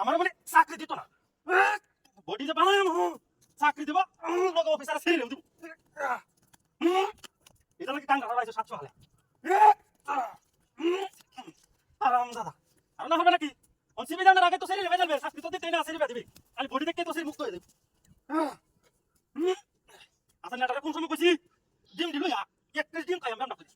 আমার মানে চাকরি দিত না বডি যে বানায় চাকরি দিব লোক অফিসার ছেড়ে দিব এটা লাগে টাঙ্গা হারাইছে 700 হালে আরাম দাদা আর না হবে নাকি অনসিবি জানার আগে তো ছেড়ে লেবে যাবে চাকরি তো দিতে না ছেড়ে দিবে আমি বডি দেখে তো ছেড়ে মুক্ত হয়ে যাবে আচ্ছা নেটারে কোন সময় কইছি ডিম দিল ইয়া একটা ডিম খাই আমরা না করি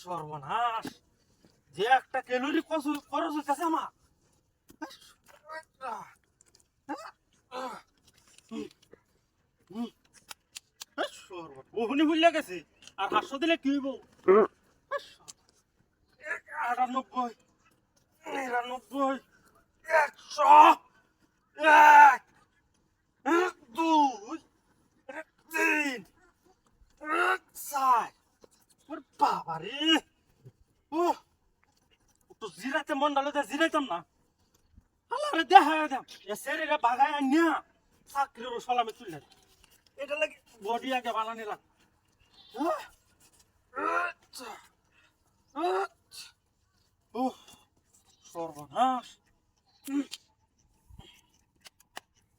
সর্বনাশ যে একটা ক্যালোরি খরচ হইতেছে আমার ওহনি ভুলিয়া গেছে আর 500 দিলে কি হইব 98 99 100 এক দুই তিন চার ওর বাবা রে ও তো জিরাইতে মন ডালে জিরাইতাম না আল্লাহরে দেখা দাম এ শরীরে বাগায় আনিয়া চাকরির সলামে তুললে এটা লাগে বডি আগে বানানি লাগ ও সর্বনাশ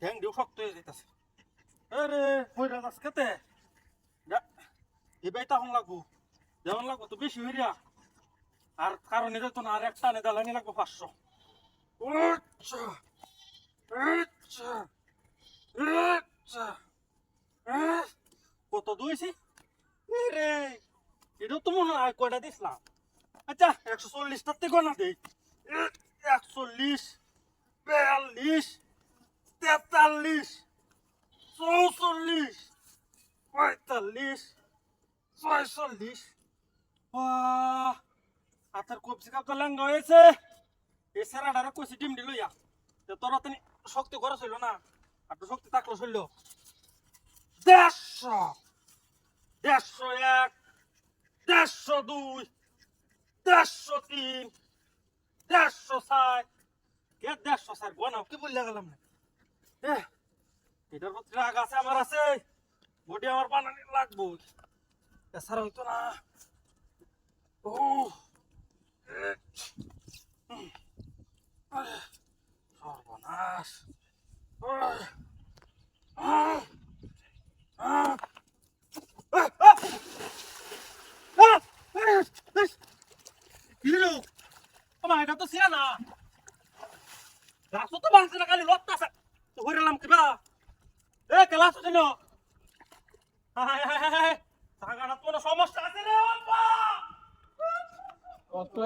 ঠ্যাং দিও শক্ত হয়ে যেতেছে আরে হইরা যাস কেতে এবার তখন লাগবো যেমন লাগবো তো বেশি হইয়া আর কারণ এটা তো না আর একটা নেতা লাইনে লাগবো 500 কত দুইছি রে এটা তো মনে হয় কয়টা দিছিলাম আচ্ছা 140 টাতে গোনা দেই 140 42 43 44 45 46 আতার কপসি কাপটা লাঙ্গা হয়েছে এই সারাডারে কইছি ডিম দিল ইয়া তো তোরা তো শক্তি খরচ হইল না আর তো শক্তি থাকলো হইল 150 101 102 103 104 কে 104 গোনা কি বললে গেলাম না এটার প্রতি রাগ আছে আমার আছে বডি আমার বানানি লাগবো এছাড়া হইতো না ও সর্বনাশ এটা তো সিয়া না রাস্তা তো বাঁচছে না খালি লত্তা তো হইলাম কিবা এ ক্লাস হচ্ছে না সমস্যা আছে রে